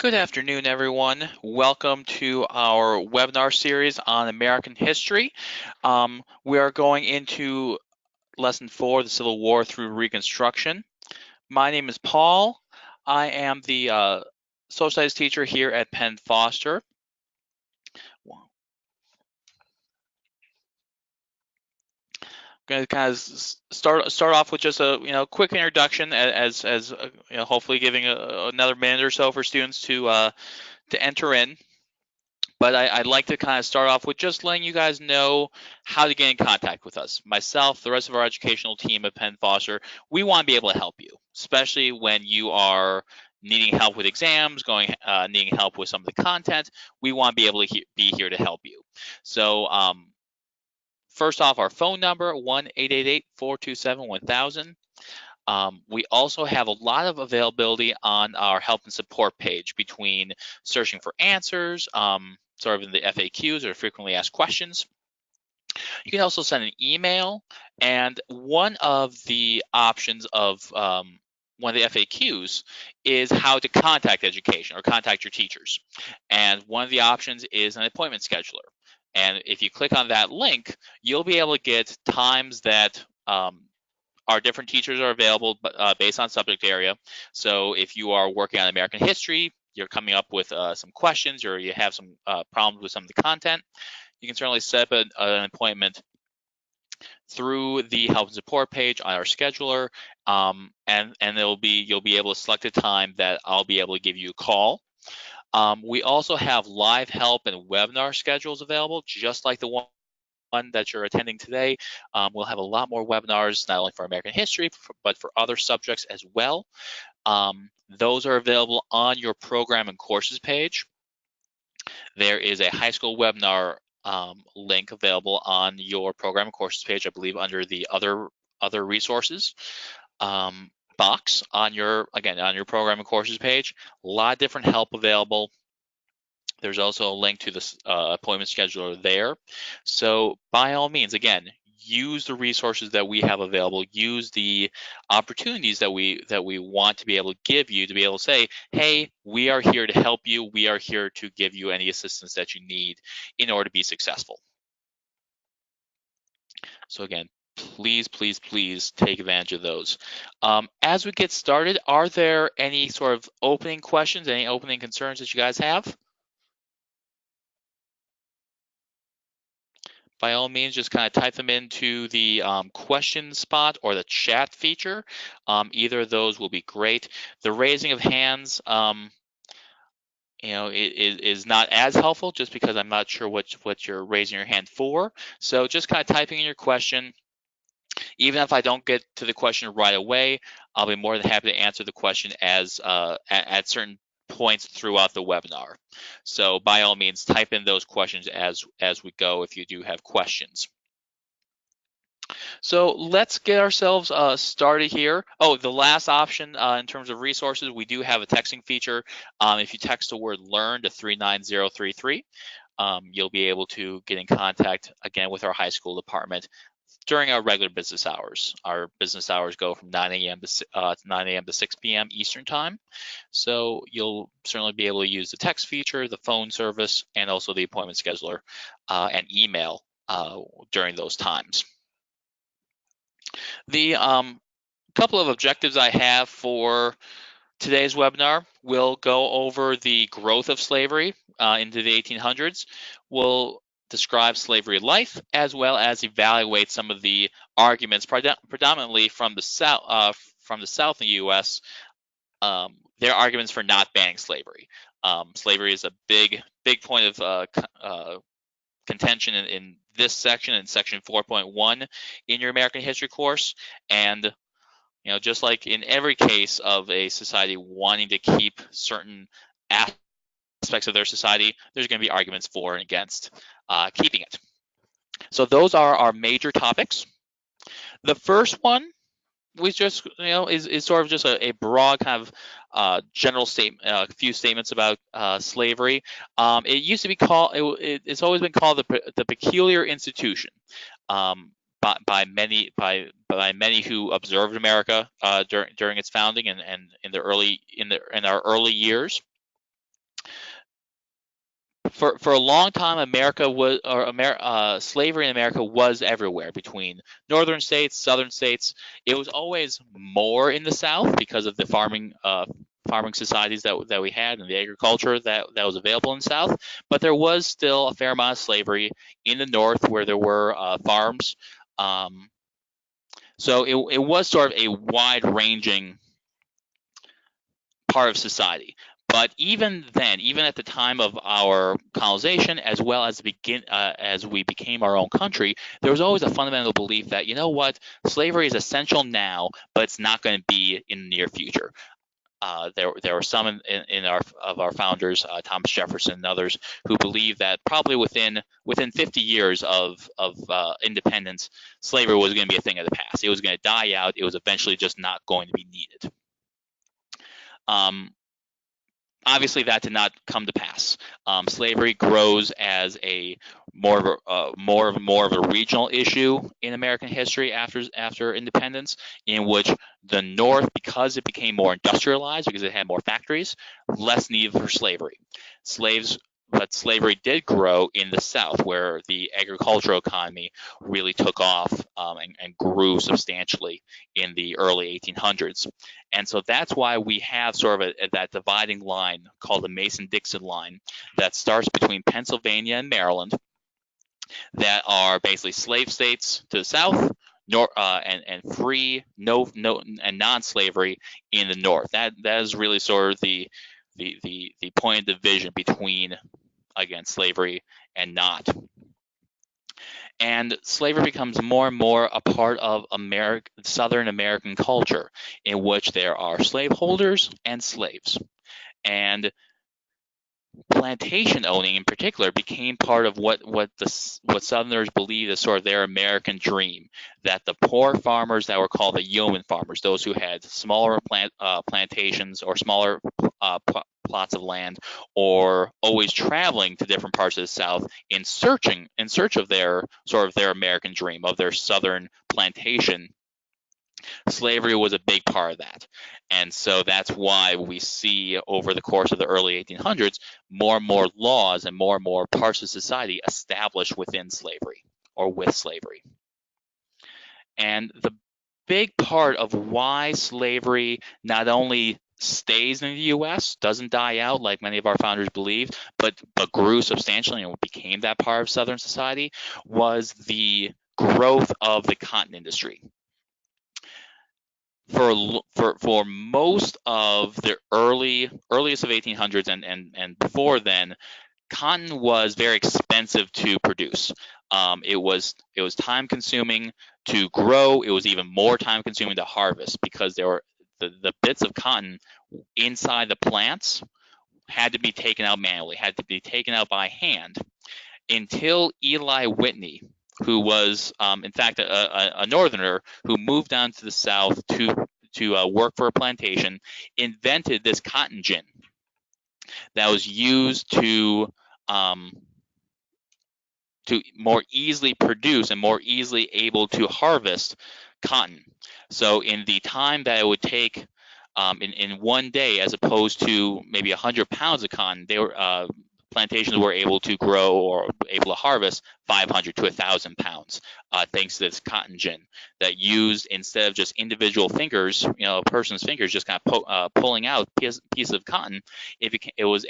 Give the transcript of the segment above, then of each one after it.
Good afternoon, everyone. Welcome to our webinar series on American history. We are going into Lesson 4, the Civil War through Reconstruction. My name is Paul. I am the social studies teacher here at Penn Foster. Going to kind of start off with just a quick introduction, as hopefully giving another minute or so for students to enter in. But I'd like to kind of start off with just letting you guys know how to get in contact with us. Myself, the rest of our educational team at Penn Foster, we want to be able to help you, especially when you are needing help with exams, needing help with some of the content. We want to be able to be here to help you. So first off, our phone number, 1-888-427-1000. We also have a lot of availability on our help and support page between searching for answers, sort of in the FAQs or frequently asked questions. You can also send an email, and one of the options of one of the FAQs is how to contact education or contact your teachers. And one of the options is an appointment scheduler. And if you click on that link, you'll be able to get times that our different teachers are available based on subject area. So if you are working on American history, you're coming up with some questions, or you have some problems with some of the content, you can certainly set up an appointment through the help and support page on our scheduler, and you'll be able to select a time that I'll be able to give you a call. We also have live help and webinar schedules available, just like the one that you're attending today. We'll have a lot more webinars, not only for American history, but for other subjects as well. Those are available on your program and courses page. There is a high school webinar link available on your program and courses page, I believe under the other resources box on your program and courses page. A lot of different help available. There's also a link to this appointment scheduler there. So by all means, again, use the resources that we have available, use the opportunities that we want to be able to give you, to be able to say, hey, we are here to help you. We are here to give you any assistance that you need in order to be successful. So again, please take advantage of those. As we get started, are there any sort of opening questions, any opening concerns that you guys have? By all means, just kind of type them into the question spot or the chat feature. Either of those will be great. The raising of hands, is not as helpful, just because I'm not sure what you're raising your hand for. So just kind of typing in your question. Even if I don't get to the question right away, I'll be more than happy to answer the question as at certain points throughout the webinar. So by all means, type in those questions as we go if you do have questions. So let's get ourselves started here. Oh, the last option in terms of resources, we do have a texting feature. If you text the word LEARN to 39033, you'll be able to get in contact again with our high school department during our regular business hours. Our business hours go from 9 a.m. to 6 p.m. Eastern time. So you'll certainly be able to use the text feature, the phone service, and also the appointment scheduler and email during those times. The couple of objectives I have for today's webinar: we'll go over the growth of slavery into the 1800s. We'll describe slavery life, as well as evaluate some of the arguments, predominantly from the South in the U.S. Their arguments for not banning slavery. Slavery is a big point of contention in this section, in section 4.1 in your American history course. And just like in every case of a society wanting to keep certain aspects of their society, there's going to be arguments for and against keeping it. So those are our major topics. The first one was just, is sort of just a broad kind of general statement, a few statements about slavery. It used to be called, it's always been called the peculiar institution by many who observed America during its founding and in our early years. For a long time, slavery in America was everywhere between northern states, southern states. It was always more in the South because of the farming societies that we had and the agriculture that was available in the South. But there was still a fair amount of slavery in the North where there were farms. Um, so it was sort of a wide ranging part of society. But even then, even at the time of our colonization, as well as we became our own country, there was always a fundamental belief that, you know what, slavery is essential now, but it's not going to be in the near future. There were some in our founders, Thomas Jefferson and others, who believed that probably within 50 years of independence, slavery was going to be a thing of the past. It was going to die out. It was eventually just not going to be needed. Um, Obviously, that did not come to pass. Slavery grows as a more of a regional issue in American history after independence, in which the North, because it became more industrialized, because it had more factories, less need for slavery. But slavery did grow in the South, where the agricultural economy really took off and grew substantially in the early 1800s. And so that's why we have sort of that dividing line called the Mason-Dixon line that starts between Pennsylvania and Maryland, that are basically slave states to the south, and free, and non-slavery in the north. That is really sort of the point of division between, again, slavery and not. And slavery becomes more and more a part of Southern American culture, in which there are slaveholders and slaves. And plantation owning in particular became part of what Southerners believed is sort of their American dream, that the poor farmers that were called the yeoman farmers, those who had smaller plantations or smaller plots of land, or always traveling to different parts of the South in search of their American dream, of their Southern plantation. Slavery was a big part of that. And so that's why we see over the course of the early 1800s more and more laws and more parts of society established within slavery or with slavery. And the big part of why slavery not only stays in the U.S., doesn't die out like many of our founders believed, but grew substantially and became that part of Southern society, was the growth of the cotton industry. For most of the earliest of 1800s and before then, cotton was very expensive to produce. It was time consuming to grow. It was even more time consuming to harvest, because there were the bits of cotton inside the plants had to be taken out manually, had to be taken out by hand, until Eli Whitney, who was, in fact, a northerner who moved down to the South to work for a plantation, invented this cotton gin that was used to more easily produce and more easily able to harvest cotton. So in the time that it would take in one day, as opposed to maybe 100 pounds of cotton, plantations were able to grow or able to harvest 500 to 1,000 pounds, thanks to this cotton gin that used, instead of just individual fingers, a person's fingers just kind of pulling out piece of cotton, it was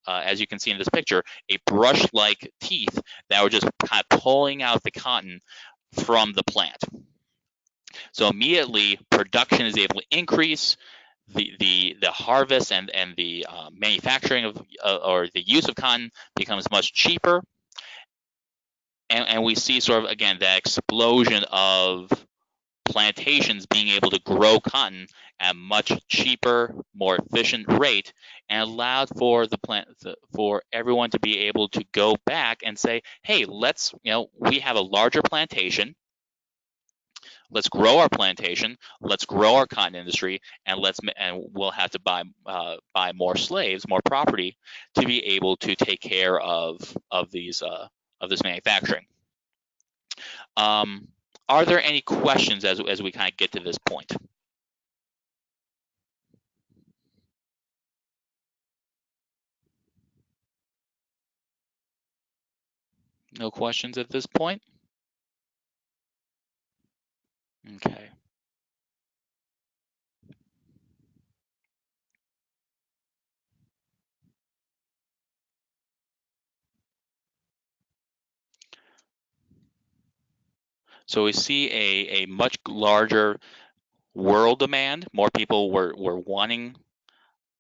as you can see in this picture, a brush-like teeth that were just kind of pulling out the cotton from the plant. So immediately, production is able to increase. The harvest and the manufacturing of or the use of cotton becomes much cheaper, and we see sort of, again, that explosion of plantations being able to grow cotton at a much cheaper, more efficient rate, and allowed for for everyone to be able to go back and say, hey, we have a larger plantation. Let's grow our plantation. Let's grow our cotton industry, and we'll have to buy more slaves, more property, to be able to take care of this manufacturing. Are there any questions as we kind of get to this point? No questions at this point? Okay. So we see a much larger world demand. More people were wanting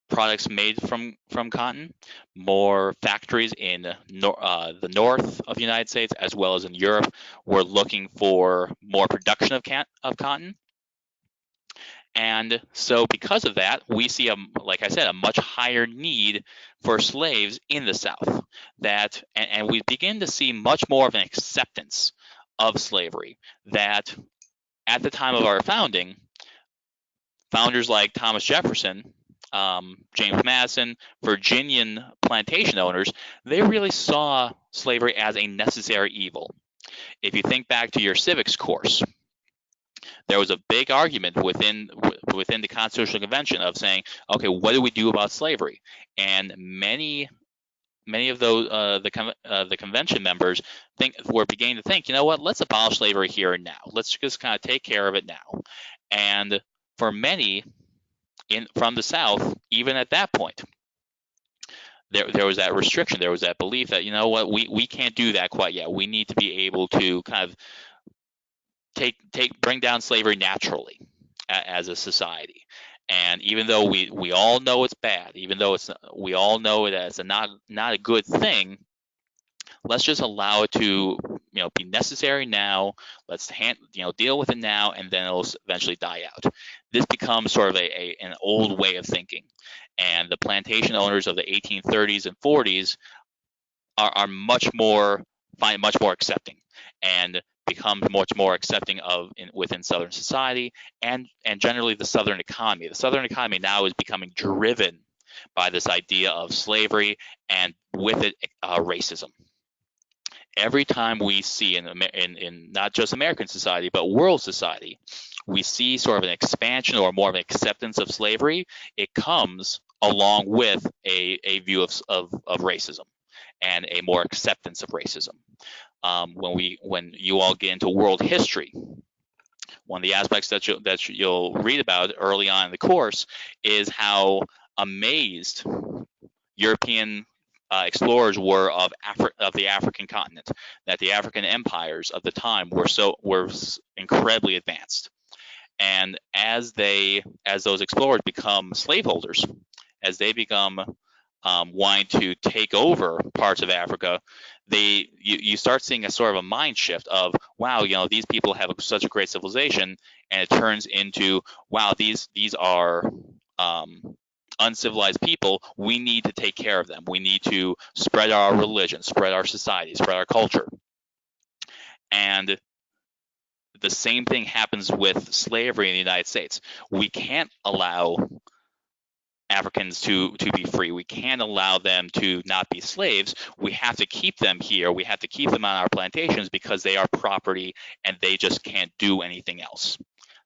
products made from cotton. More factories in the north of the United States as well as in Europe were looking for more production of cotton. And so because of that, we see like I said, a much higher need for slaves in the South. And we begin to see much more of an acceptance of slavery. That at the time of our founding, founders like Thomas Jefferson, James Madison, Virginian plantation owners, they really saw slavery as a necessary evil. If you think back to your civics course, there was a big argument within the Constitutional Convention of saying, okay, what do we do about slavery? And many of those the convention members were beginning to think, you know what, let's abolish slavery here and now. Let's just kind of take care of it now. And for many from the South, even at that point, there was that restriction. There was that belief that, you know what, we can't do that quite yet. We need to be able to kind of bring down slavery naturally as a society. And even though we all know it's bad, even though we all know that it's not a good thing, let's just allow it to be necessary now. Let's deal with it now, and then it'll eventually die out. This becomes sort of an old way of thinking, and the plantation owners of the 1830s and 40s are much more find it much more accepting, and become much more accepting within Southern society, and generally the Southern economy. The Southern economy now is becoming driven by this idea of slavery, and with it, racism. Every time we see in not just American society but world society, we see sort of an expansion or more of an acceptance of slavery. It comes along with a view of racism and a more acceptance of racism. When you all get into world history, one of the aspects that you'll read about early on in the course is how amazed European explorers were of the African continent, that the African empires of the time were incredibly advanced. And as those explorers become slaveholders, as they become wanting to take over parts of Africa, you start seeing a sort of a mind shift of, wow, these people have such a great civilization, and it turns into, wow, these are uncivilized people. We need to take care of them. We need to spread our religion, spread our society, spread our culture. And the same thing happens with slavery in the United States. We can't allow Africans to be free. We can't allow them to not be slaves. We have to keep them here. We have to keep them on our plantations because they are property and they just can't do anything else.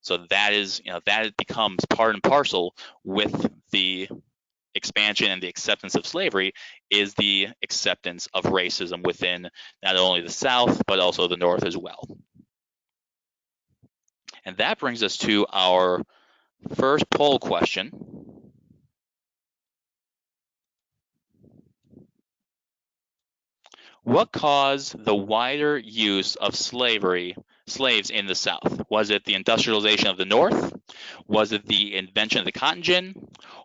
So that becomes part and parcel with the expansion and the acceptance of slavery, is the acceptance of racism within not only the South but also the North as well. And that brings us to our first poll question. What caused the wider use of slaves in the South? Was it the industrialization of the North? Was it the invention of the cotton gin?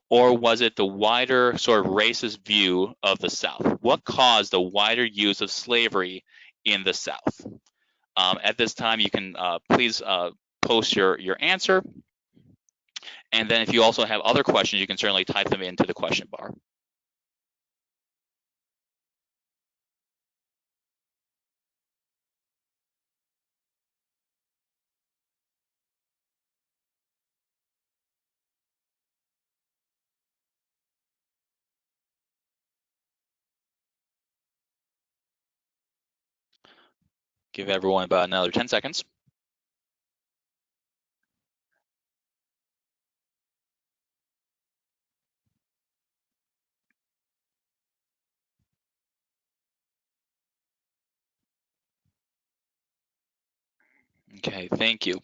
Or was it the wider sort of racist view of the South? What caused the wider use of slavery in the South? At this time, you can please post your answer. And then if you also have other questions, you can certainly type them into the question bar. Give everyone about another 10 seconds. Okay, thank you.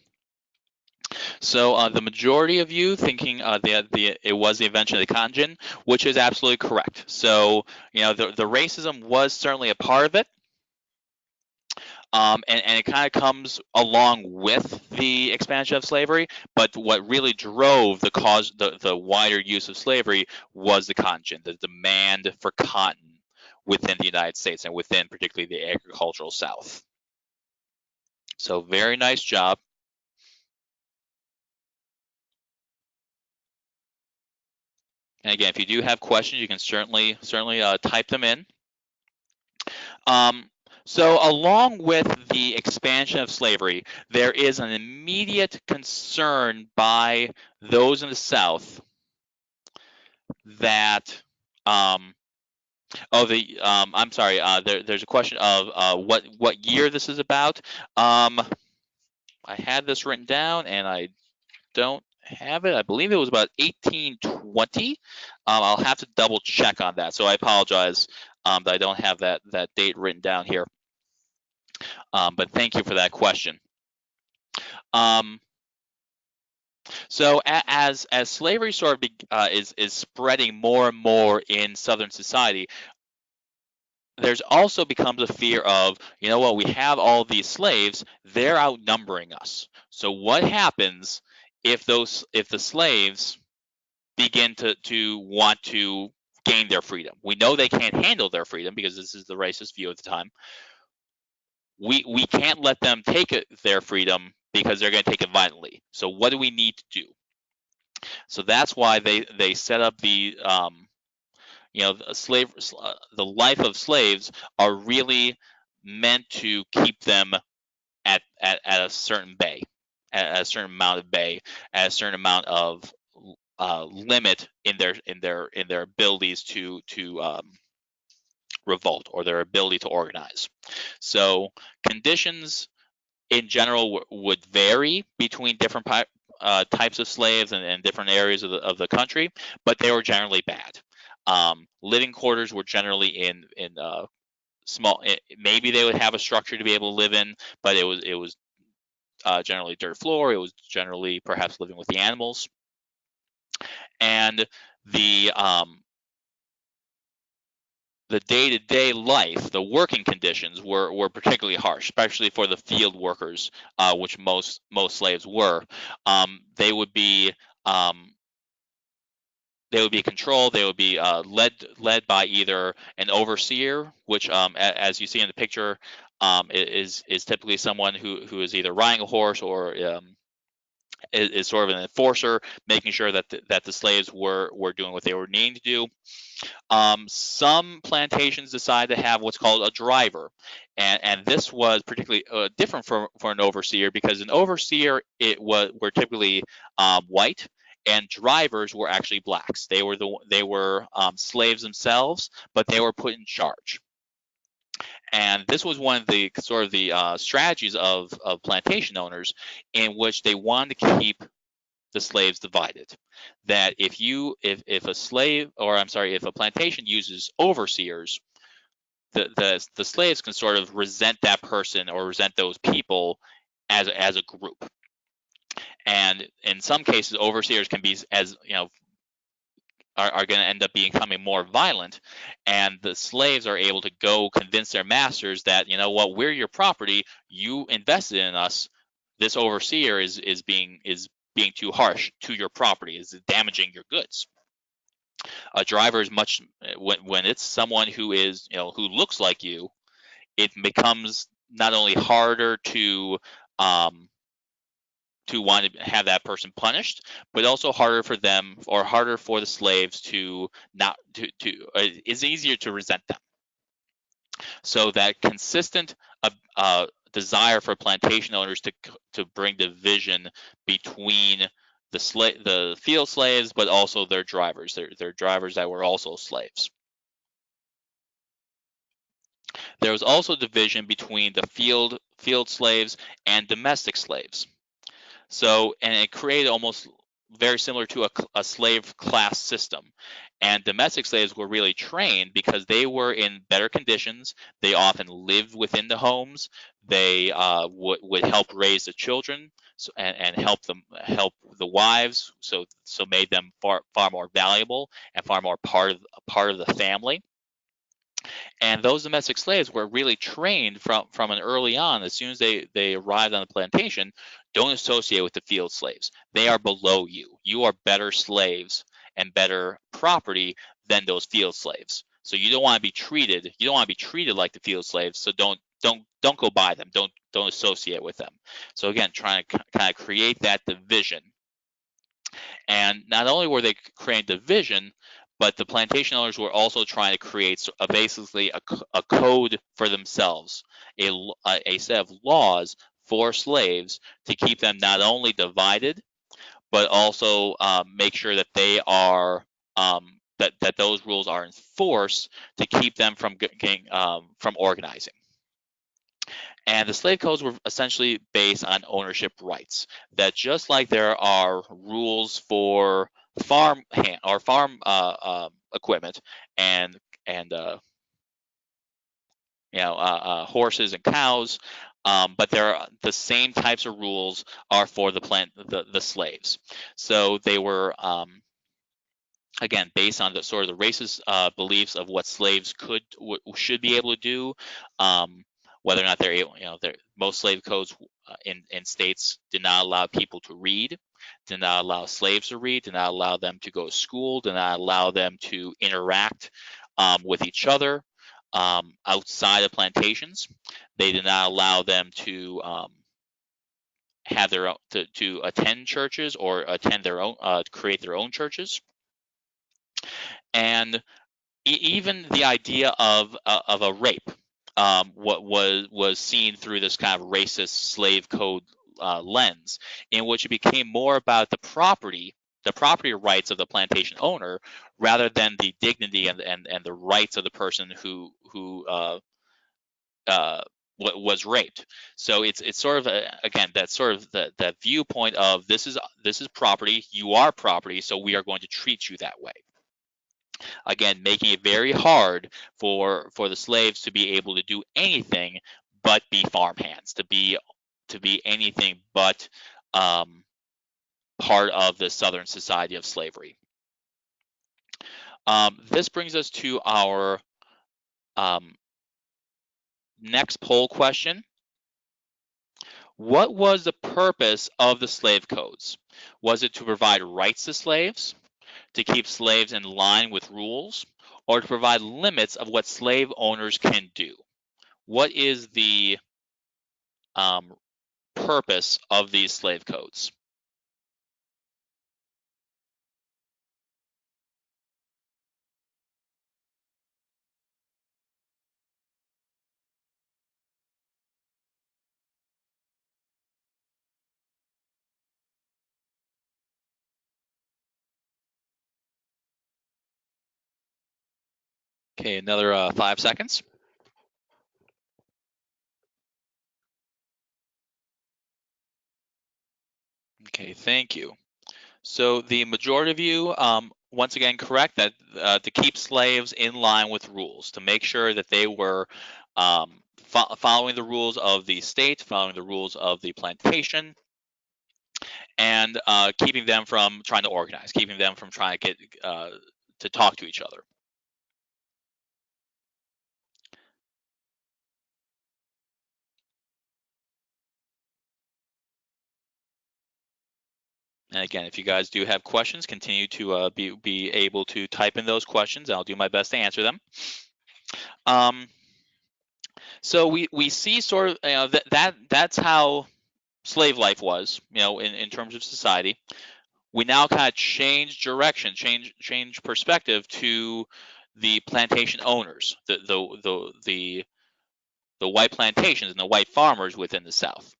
So the majority of you thinking it was the invention of the cotton gin, which is absolutely correct. So the racism was certainly a part of it, and it kind of comes along with the expansion of slavery. But what really drove the wider use of slavery was the cotton gin, the demand for cotton within the United States and within particularly the agricultural South. So very nice job. And again, if you do have questions, you can certainly type them in. Um, so along with the expansion of slavery, there is an immediate concern by those in the South that I'm sorry. There's a question of what year this is about. I had this written down and I don't have it. I believe it was about 1820. I'll have to double check on that. So I apologize that I don't have that date written down here. But thank you for that question. Um, so as slavery sort of is spreading more and more in Southern society, there's also becomes a fear of, you know what, we have all these slaves, they're outnumbering us. So what happens if the slaves begin to want to gain their freedom? We know they can't handle their freedom because this is the racist view at the time. We can't let them take their freedom because they're going to take it violently. So what do we need to do? So that's why they set up the the life of slaves are really meant to keep them at a certain bay, at a certain amount of bay, at a certain amount of limit in their abilities to revolt or their ability to organize. So conditions in general would vary between different types of slaves and different areas of the country, but they were generally bad. Living quarters were generally in small. Maybe they would have a structure to be able to live in, but it was generally dirt floor. It was generally perhaps living with the animals, and the um, the day-to-day life, the working conditions were particularly harsh, especially for the field workers, which most slaves were. They would be um, they would be controlled. They would be led by either an overseer, which, as you see in the picture, is typically someone who is either riding a horse or is sort of an enforcer, making sure that the slaves were doing what they were needing to do. Some plantations decided to have what's called a driver, and this was particularly different for an overseer, because an overseer were typically white, and drivers were actually blacks. They were slaves themselves, but they were put in charge. And this was one of the sort of the strategies of plantation owners, in which they wanted to keep the slaves divided. That if a slave, or I'm sorry, if a plantation uses overseers, the slaves can sort of resent that person or resent those people as a group. And in some cases, overseers can be, as you know, are going to end up becoming more violent, and the slaves are able to go convince their masters that, you know what, we're your property, you invested in us, this overseer is being too harsh to your property, is damaging your goods. A driver is much, when it's someone who is, who looks like you, it becomes not only harder to want to have that person punished, but also harder for them, or harder for the slaves to not it's easier to resent them. So that consistent desire for plantation owners to bring division between the field slaves, but also their drivers, their drivers that were also slaves. There was also division between the field slaves and domestic slaves. So, and it created almost very similar to a slave class system. And domestic slaves were really trained because they were in better conditions. They often lived within the homes. They would help raise the children, and help the wives. So made them far more valuable and far more part of the family. And those domestic slaves were really trained from an early on. As soon as they arrived on the plantation, don't associate with the field slaves. They are below you. You are better slaves and better property than those field slaves. So you don't want to be treated. You don't want to be treated like the field slaves. So don't go by them. Don't associate with them. So again, trying to kind of create that division. And not only were they creating division, but the plantation owners were also trying to create basically a code for themselves, a set of laws for slaves to keep them not only divided, but also make sure that they are that those rules are enforced to keep them from from organizing. And the slave codes were essentially based on ownership rights. That just like there are rules for farm equipment and horses and cows, but the same types of rules are for the slaves. So they were again based on the sort of the racist beliefs of what slaves should be able to do, whether or not they're able. Most slave codes in states did not allow people to read, did not allow slaves to read, did not allow them to go to school, did not allow them to interact with each other outside of plantations. They did not allow them to have their own, to attend churches or attend their own create their own churches. And even the idea of a rape, what was seen through this kind of racist slave code lens, in which it became more about the property rights of the plantation owner rather than the dignity and the rights of the person who was raped. So it's sort of again that's sort of that viewpoint of this is property, you are property, so we are going to treat you that way. Again, making it very hard for the slaves to be able to do anything but be farmhands, to be anything but part of the Southern society of slavery. This brings us to our next poll question. What was the purpose of the slave codes? Was it to provide rights to slaves, to keep slaves in line with rules, or to provide limits of what slave owners can do? What is the purpose of these slave codes? Okay, another 5 seconds. Okay, thank you. So the majority of you, once again, correct that to keep slaves in line with rules, to make sure that they were following the rules of the state, following the rules of the plantation, and keeping them from trying to organize, keeping them from trying to get to talk to each other. And again, if you guys do have questions, continue to be able to type in those questions. I'll do my best to answer them. So we see sort of that's how slave life was, in terms of society. We now kind of change direction, change perspective to the plantation owners, the white plantations and the white farmers within the South.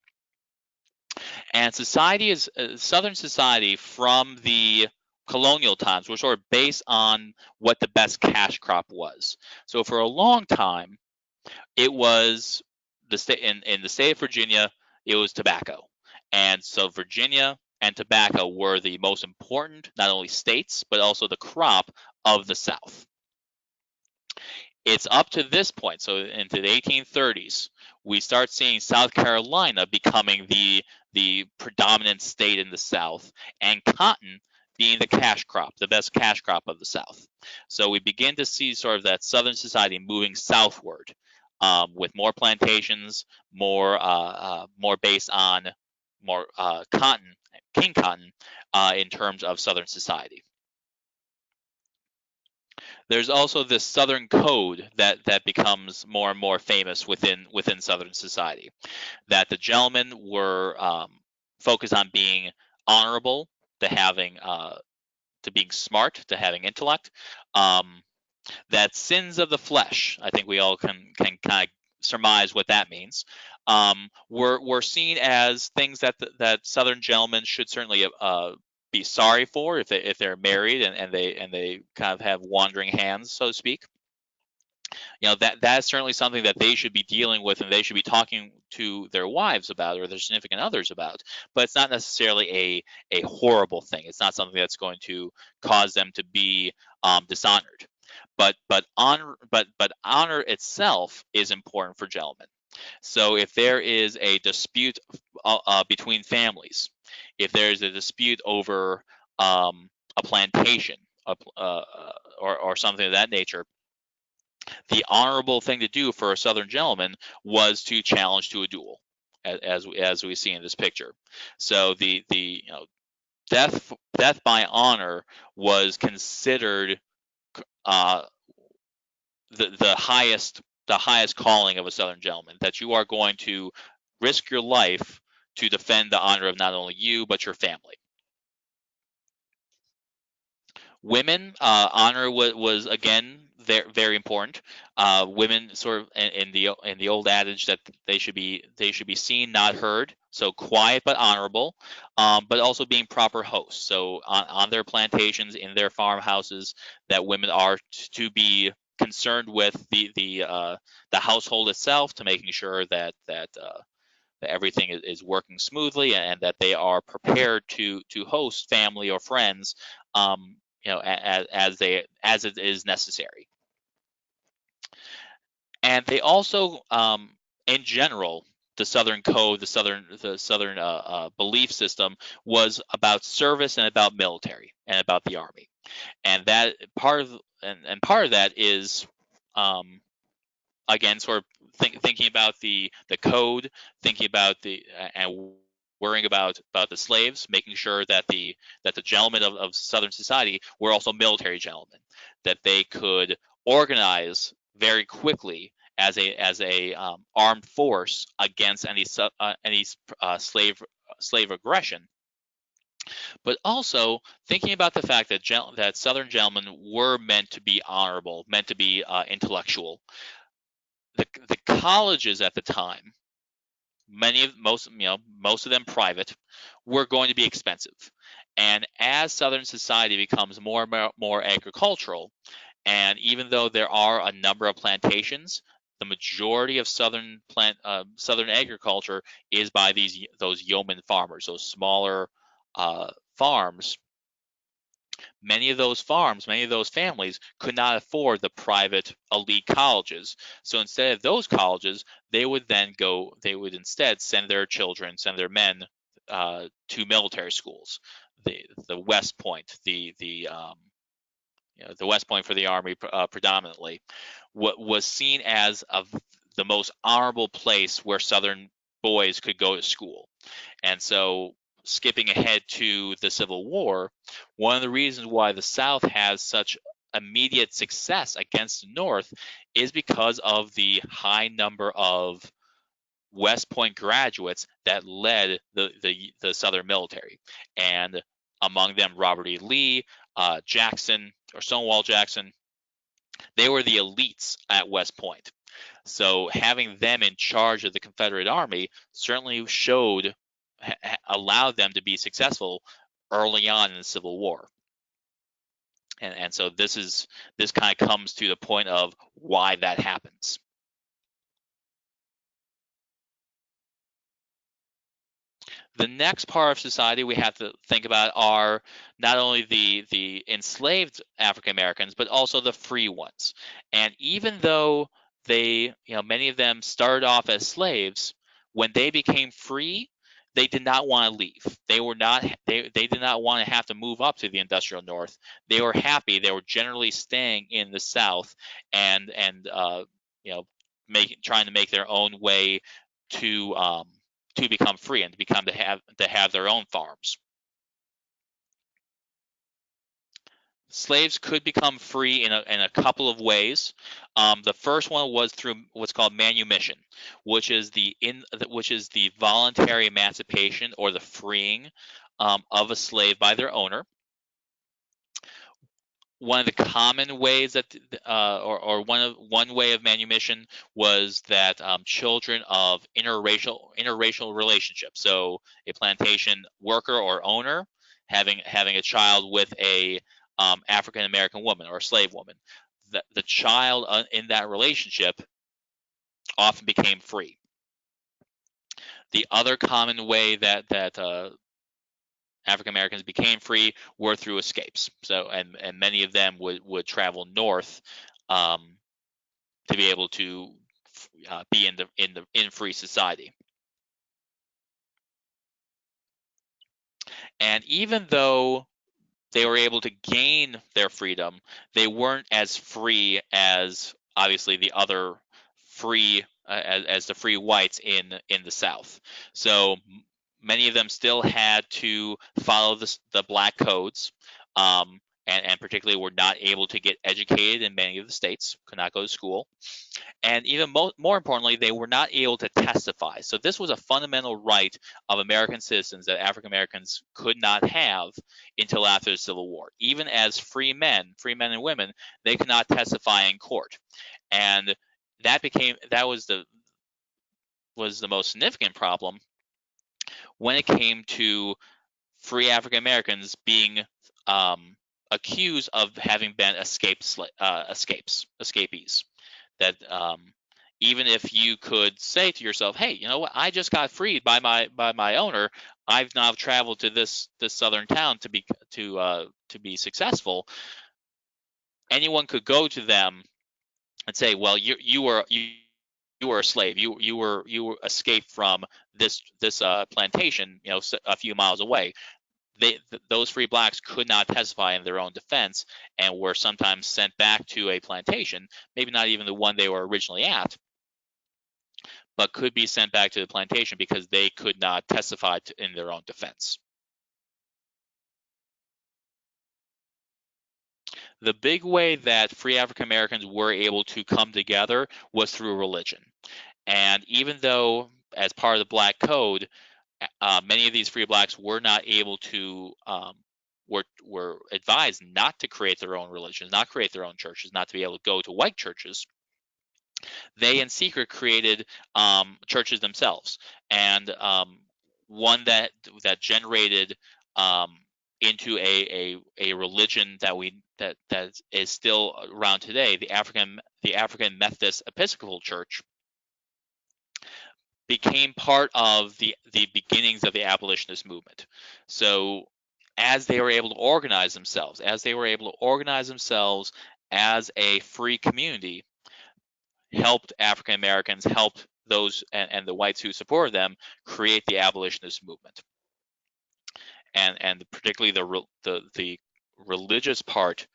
And society is Southern society from the colonial times was sort of based on what the best cash crop was. So for a long time, it was the state in the state of Virginia, it was tobacco. And so Virginia and tobacco were the most important, not only states, but also the crop of the South. It's up to this point, so into the 1830s, we start seeing South Carolina becoming the predominant state in the South, and cotton being the cash crop, the best cash crop of the South. So we begin to see sort of that Southern society moving southward, with more plantations, more based on more cotton, king cotton, in terms of Southern society. There's also this Southern code that becomes more and more famous within Southern society. That the gentlemen were focused on being honorable, to being smart, to having intellect. That sins of the flesh, I think we all can kind of surmise what that means. Were seen as things that Southern gentlemen should certainly be sorry for if they're married and they kind of have wandering hands, so to speak. That's certainly something that they should be dealing with, and they should be talking to their wives about or their significant others about. But it's not necessarily a horrible thing. It's not something that's going to cause them to be dishonored. But honor itself is important for gentlemen. So if there is a dispute between families, if there is a dispute over a plantation, or something of that nature, the honorable thing to do for a Southern gentleman was to challenge to a duel, as we see in this picture. So the death by honor was considered uh, the highest calling of a Southern gentleman. That you are going to risk your life to defend the honor of not only you but your family. Women, honor was again very, very important. Women sort of in the old adage that they should be seen, not heard. So quiet but honorable, but also being proper hosts. So on their plantations, in their farmhouses, that women are to be concerned with the household itself, to making sure that everything is working smoothly, and that they are prepared to host family or friends, as it is necessary. And they also, in general, the Southern code, the Southern belief system was about service and about military and about the army, and that part of that is, um, again, sort of thinking about the code, thinking about and worrying about the slaves, making sure that the gentlemen of Southern society were also military gentlemen, that they could organize very quickly as a armed force against any slave aggression. But also thinking about the fact that Southern gentlemen were meant to be honorable, meant to be intellectual. The colleges at the time, most of them private, were going to be expensive. And as Southern society becomes more and more agricultural, and even though there are a number of plantations, the majority of Southern agriculture is by those yeoman farmers, those smaller farms. Many of those families could not afford the private elite colleges. So instead of those colleges, they would instead send their children, send their men, to military schools. The West Point, the West Point for the Army, predominantly, what was seen as the most honorable place where Southern boys could go to school. And so, skipping ahead to the Civil War, one of the reasons why the South has such immediate success against the North is because of the high number of West Point graduates that led the Southern military, and among them Robert E. Lee, Jackson, or Stonewall Jackson. They were the elites at West Point. So having them in charge of the Confederate Army certainly allowed them to be successful early on in the Civil War. And so this kind of comes to the point of why that happens. The next part of society we have to think about are not only the enslaved African Americans, but also the free ones. And even though many of them started off as slaves, when they became free, they did not want to leave. They did not want to have to move up to the industrial north. They were happy. They were generally staying in the South and trying to make their own way to become free and to have their own farms. Slaves could become free in a couple of ways. The first one was through what's called manumission, which is the voluntary emancipation or the freeing of a slave by their owner. One of the common ways that, or one way of manumission was that children of interracial relationships. So a plantation worker or owner having a child with a African American woman or a slave woman. The child in that relationship often became free. The other common way that African Americans became free were through escapes. So and many of them would travel north um, to be able to be in free society. And even though they were able to gain their freedom, they weren't as free as obviously the other free as the free whites in the South. So many of them still had to follow the black codes, and particularly were not able to get educated in many of the states, could not go to school. And even more importantly, they were not able to testify. So this was a fundamental right of American citizens that African Americans could not have until after the Civil War. Even as free men and women, they could not testify in court. And that was the most significant problem when it came to free African Americans being accused of having been escapees. That even if you could say to yourself, "Hey, you know what? I just got freed by my owner. I've now traveled to this southern town to be successful." Anyone could go to them and say, "Well, you were a slave. You were escaped from this plantation, a few miles away." Those free blacks could not testify in their own defense and were sometimes sent back to a plantation, maybe not even the one they were originally at, but could be sent back to the plantation because they could not testify in their own defense. The big way that free African Americans were able to come together was through religion. And even though, as part of the Black Code, many of these free blacks were not able to were advised not to create their own religions, not create their own churches, not to be able to go to white churches. They in secret created churches themselves, and one that generated into a religion that is still around today, the African Methodist Episcopal Church, became part of the beginnings of the abolitionist movement. So as they were able to organize themselves, as a free community, helped African Americans, helped those and the whites who supported them create the abolitionist movement. And particularly the religious part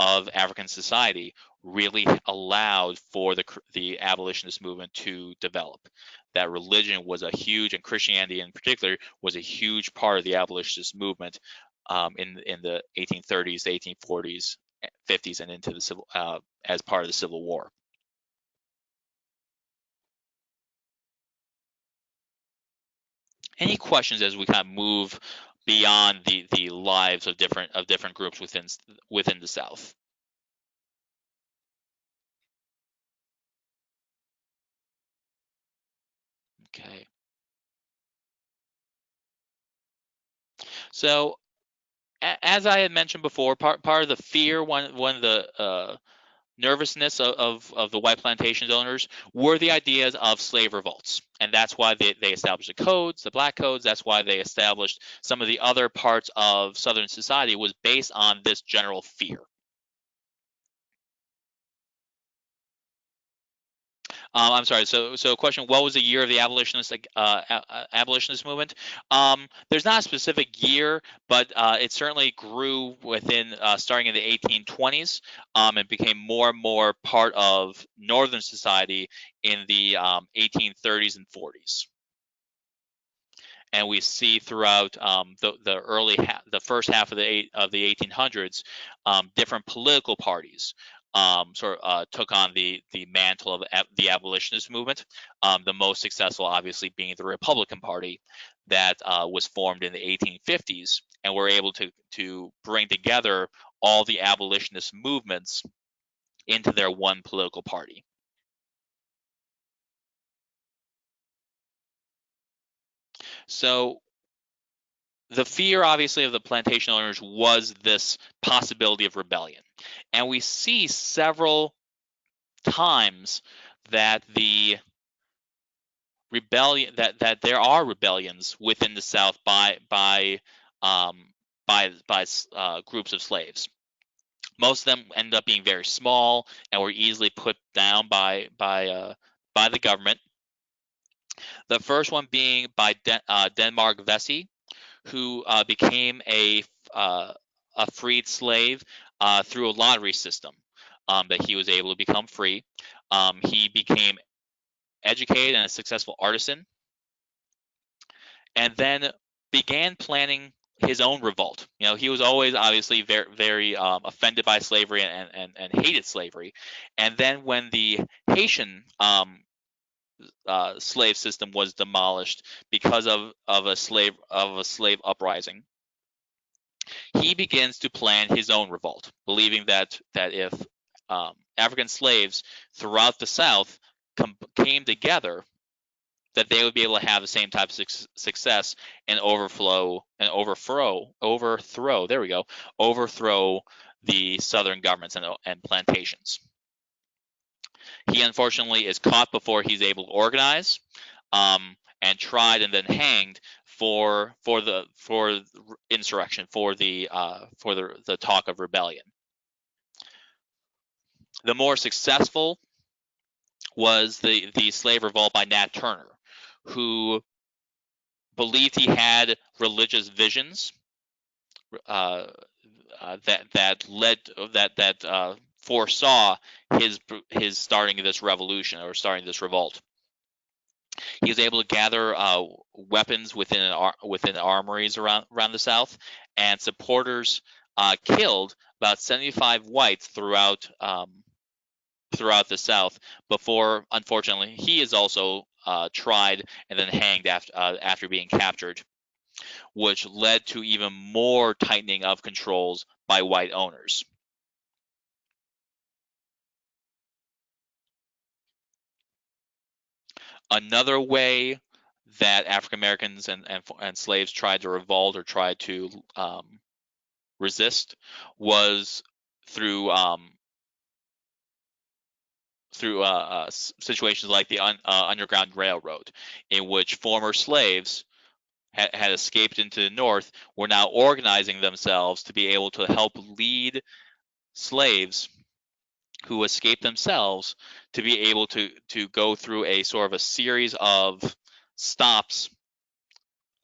of African society really allowed for the abolitionist movement to develop. That religion was a huge, and Christianity in particular was a huge part of the abolitionist movement in the 1830s, 1840s, 50s, and into the as part of the Civil War. Any questions as we kind of move beyond the lives of different groups within the South? Okay. So as I had mentioned before, part of the fear, one of the nervousness of the white plantation owners were the ideas of slave revolts. And that's why they established the codes, the black codes. That's why they established some of the other parts of Southern society, was based on this general fear. I'm sorry. So question: what was the year of the abolitionist movement? There's not a specific year, but it certainly grew within starting in the 1820s, and became more and more part of Northern society in the 1830s and 40s. And we see throughout the first half of the 1800s, different political parties sort of took on the mantle of the abolitionist movement. The most successful, obviously, being the Republican Party, that was formed in the 1850s, and were able to bring together all the abolitionist movements into their one political party. So the fear, obviously, of the plantation owners was this possibility of rebellion. And we see several times that the rebellion that there are rebellions within the South um, by groups of slaves. Most of them end up being very small and were easily put down by the government. The first one being by Denmark Vesey, who became a freed slave through a lottery system, that he was able to become free. He became educated and a successful artisan, and then began planning his own revolt. He was always obviously very offended by slavery and hated slavery. And then when the Haitian slave system was demolished because of a slave uprising, he begins to plan his own revolt, believing that if African slaves throughout the South came together, that they would be able to have the same type of success and overthrow. There we go, overthrow the Southern governments and plantations. He unfortunately is caught before he's able to organize, and tried and then hanged for the insurrection, for the talk of rebellion. The more successful was the slave revolt by Nat Turner, who believed he had religious visions uh, that foresaw his starting this revolution, or starting this revolt. He was able to gather weapons within armories around the South, and supporters killed about 75 whites throughout the South, before, unfortunately, he is also tried and then hanged after being captured, which led to even more tightening of controls by white owners. Another way that African Americans and slaves tried to revolt, or tried to resist, was through situations like the Underground Railroad, in which former slaves had escaped into the North, were now organizing themselves to be able to help lead slaves who escaped themselves to be able to go through a sort of a series of stops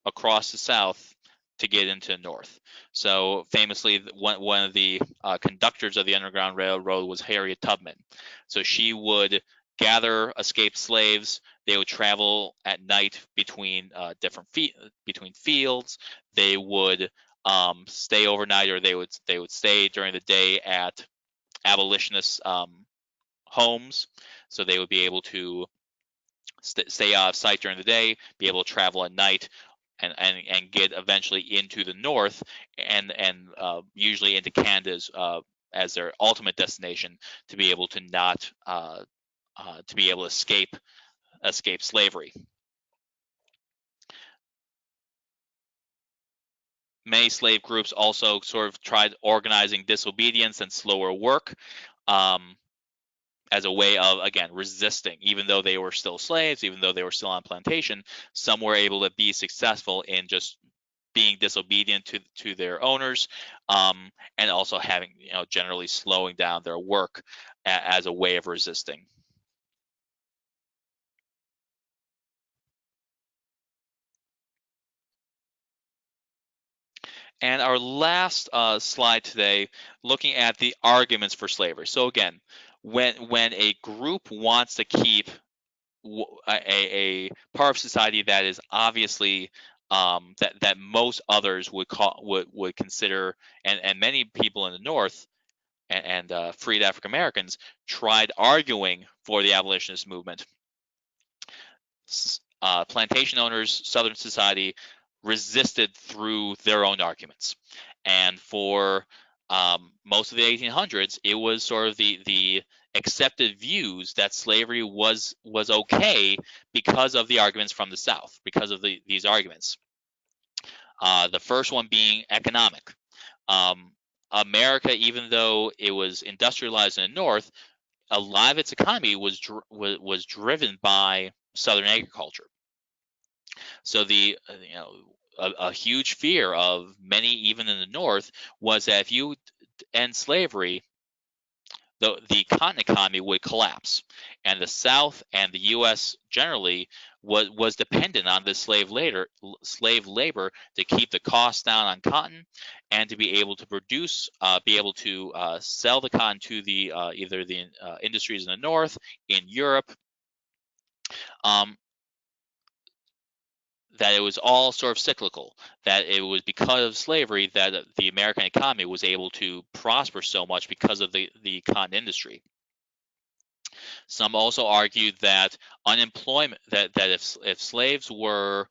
across the South to get into the North. So famously, one of the conductors of the Underground Railroad was Harriet Tubman. So she would gather escaped slaves. They would travel at night between between fields. They would stay overnight, or they would stay during the day at abolitionist homes. So they would be able to stay out of sight during the day, be able to travel at night, and get eventually into the North, and usually into Canada as their ultimate destination, to be able to not to be able to escape slavery. Many slave groups also sort of tried organizing disobedience and slower work. as a way of, again, resisting. Even though they were still slaves, even though they were still on plantation, some were able to be successful in just being disobedient to their owners, and also having, generally slowing down their work as a way of resisting. And our last slide today, looking at the arguments for slavery. So again, when a group wants to keep a part of society that is obviously, that most others would consider, and many people in the North and freed African Americans tried arguing for the abolitionist movement. Plantation owners, Southern society, resisted through their own arguments, and for most of the 1800s, it was sort of the accepted views that slavery was okay because of the arguments from the South, because of these arguments. The first one being economic. Um, America, even though it was industrialized in the North, a lot of its economy was driven by Southern agriculture. So a huge fear of many, even in the North, was that if you end slavery, the cotton economy would collapse, and the South and the U.S. generally was dependent on this slave labor to keep the costs down on cotton, and to be able to produce, be able to sell the cotton to the either the industries in the North, in Europe. Um, that it was all sort of cyclical, that it was because of slavery that the American economy was able to prosper so much because of the cotton industry. Some also argued that unemployment, that if slaves were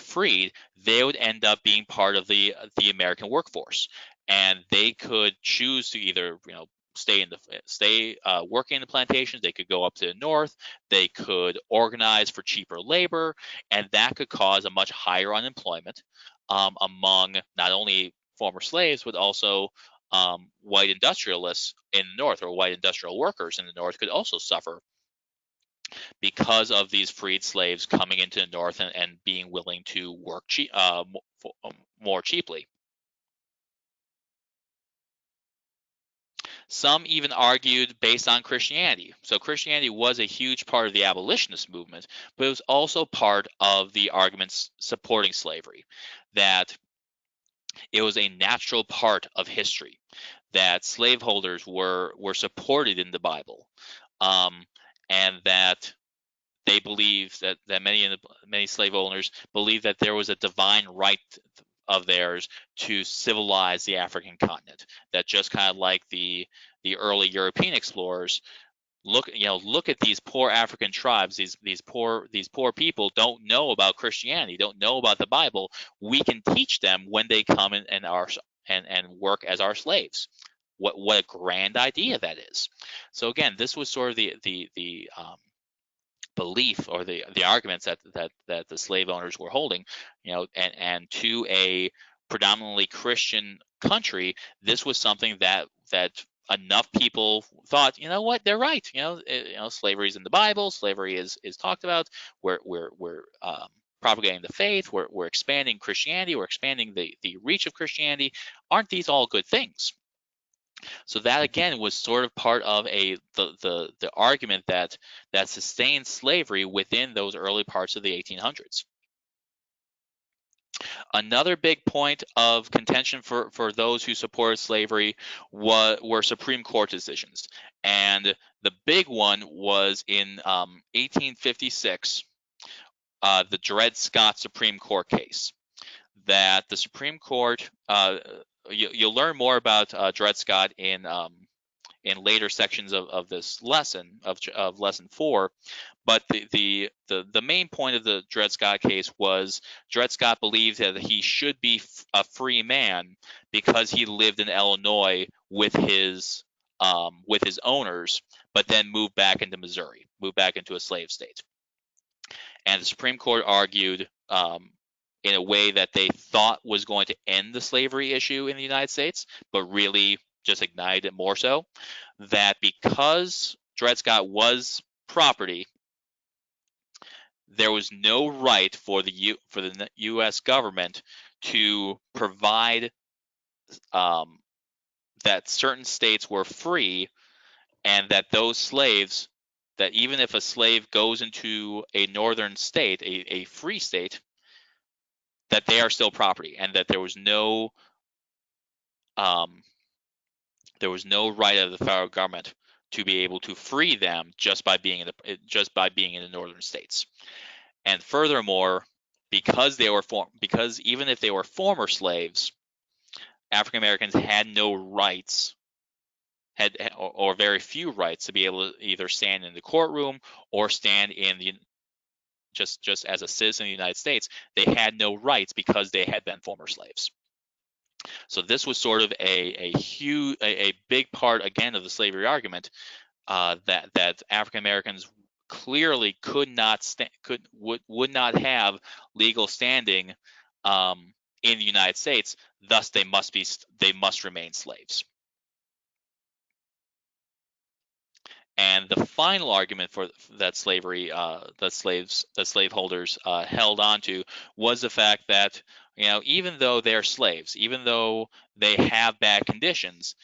freed, they would end up being part of the American workforce, and they could choose to either stay working in the plantations. They could go up to the north. They could organize for cheaper labor, and that could cause a much higher unemployment among not only former slaves but also white industrialists in the North, or white industrial workers in the North, could also suffer because of these freed slaves coming into the North and being willing to work more cheaply. Some even argued based on Christianity. So Christianity was a huge part of the abolitionist movement, but it was also part of the arguments supporting slavery, that it was a natural part of history, that slaveholders were supported in the Bible, and that they believed that many slave owners believed that there was a divine right of theirs to civilize the African continent. That just kind of like the early European explorers, look at these poor African tribes, these poor people don't know about Christianity, don't know about the Bible. We can teach them when they come and work as our slaves. What a grand idea that is. So again, this was sort of the belief, or the arguments that the slave owners were holding, and to a predominantly Christian country, this was something that enough people thought, what, they're right. Slavery is in the Bible. Slavery is talked about. We're propagating the faith. We're expanding Christianity. We're expanding the reach of Christianity. Aren't these all good things? So that again was sort of part of the argument that sustained slavery within those early parts of the 1800s. Another big point of contention for those who supported slavery were Supreme Court decisions, and the big one was in 1856, the Dred Scott Supreme Court case. That the Supreme Court, you'll learn more about Dred Scott in later sections of this lesson, of lesson 4. But the main point of the Dred Scott case was Dred Scott believed that he should be a free man because he lived in Illinois with his owners, but then moved back into Missouri, moved back into a slave state. And the Supreme Court argued, in a way that they thought was going to end the slavery issue in the United States, but really just ignited it more so, that because Dred Scott was property, there was no right for the U.S. government to provide that certain states were free, and that those slaves, that even if a slave goes into a northern state, a free state, that they are still property, and that um, there was no right of the federal government to be able to free them just by being in the northern states. And furthermore, because even if they were former slaves, African Americans had no rights, or very few rights, to be able to either stand in the courtroom or stand in the just as a citizen of the United States. They had no rights because they had been former slaves. So this was sort of a big part, again, of the slavery argument, that African Americans clearly would not have legal standing in the United States. Thus, they must remain slaves. And the final argument for that slaveholders held onto was the fact that, even though they're slaves, even though they have bad conditions,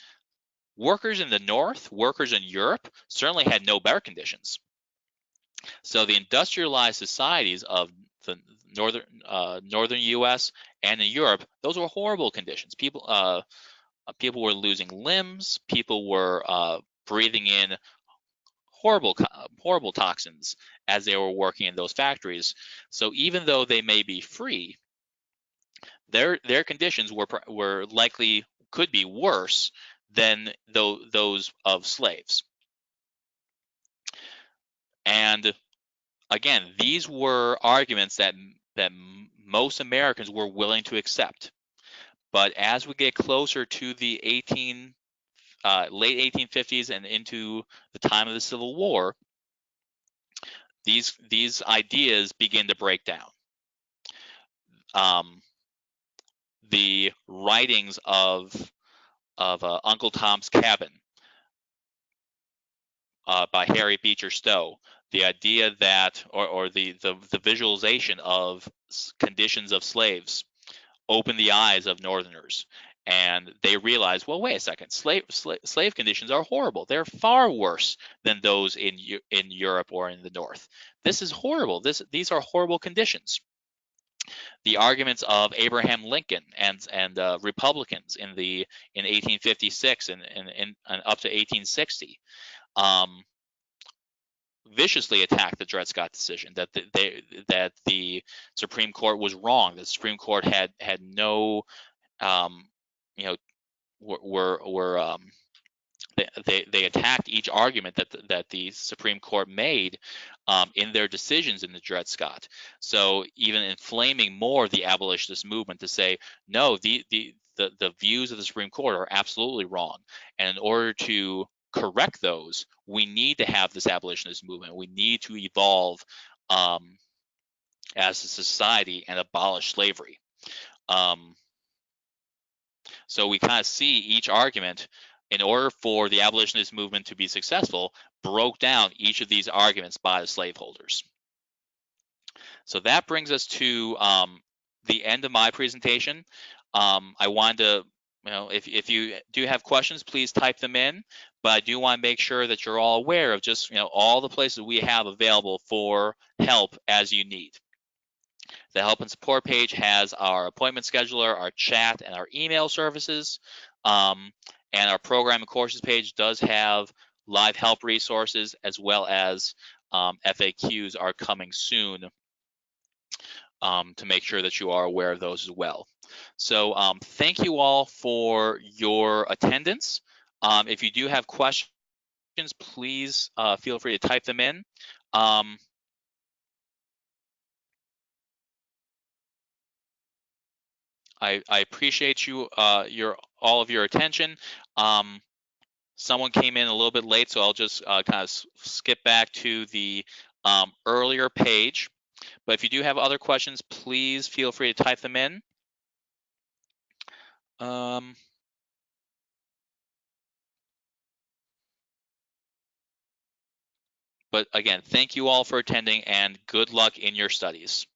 workers in the North, workers in Europe, certainly had no better conditions. So the industrialized societies of the northern U.S. and in Europe, those were horrible conditions. People were losing limbs. People were breathing in horrible toxins as they were working in those factories. So even though they may be free, their conditions were likely could be worse than those of slaves. And again, these were arguments that most Americans were willing to accept. But as we get closer to the late 1850s and into the time of the Civil War, these ideas begin to break down. The writings of Uncle Tom's Cabin by Harry Beecher Stowe, the idea that, or the visualization of conditions of slaves, opened the eyes of Northerners, and they realized, well, wait a second, slave conditions are horrible. They're far worse than those in Europe or in the North. This is horrible. These are horrible conditions. The arguments of Abraham Lincoln and Republicans in 1856 and up to 1860 viciously attacked the Dred Scott decision, that the Supreme Court was wrong. The Supreme Court had no were they attacked each argument that the Supreme Court made in their decisions in the Dred Scott. So even inflaming more the abolitionist movement to say, no, the views of the Supreme Court are absolutely wrong, and in order to correct those, we need to have this abolitionist movement. We need to evolve as a society and abolish slavery. So we kind of see each argument, in order for the abolitionist movement to be successful, broke down each of these arguments by the slaveholders. So that brings us to the end of my presentation. I wanted to, if you do have questions, please type them in. But I do want to make sure that you're all aware of just, all the places we have available for help as you need. The help and support page has our appointment scheduler, our chat, and our email services. And our program and courses page does have live help resources, as well as FAQs are coming soon, to make sure that you are aware of those as well. So thank you all for your attendance. If you do have questions, please feel free to type them in. I appreciate you all of your attention. Someone came in a little bit late, so I'll just kind of skip back to the earlier page. But if you do have other questions, please feel free to type them in. But again, thank you all for attending and good luck in your studies.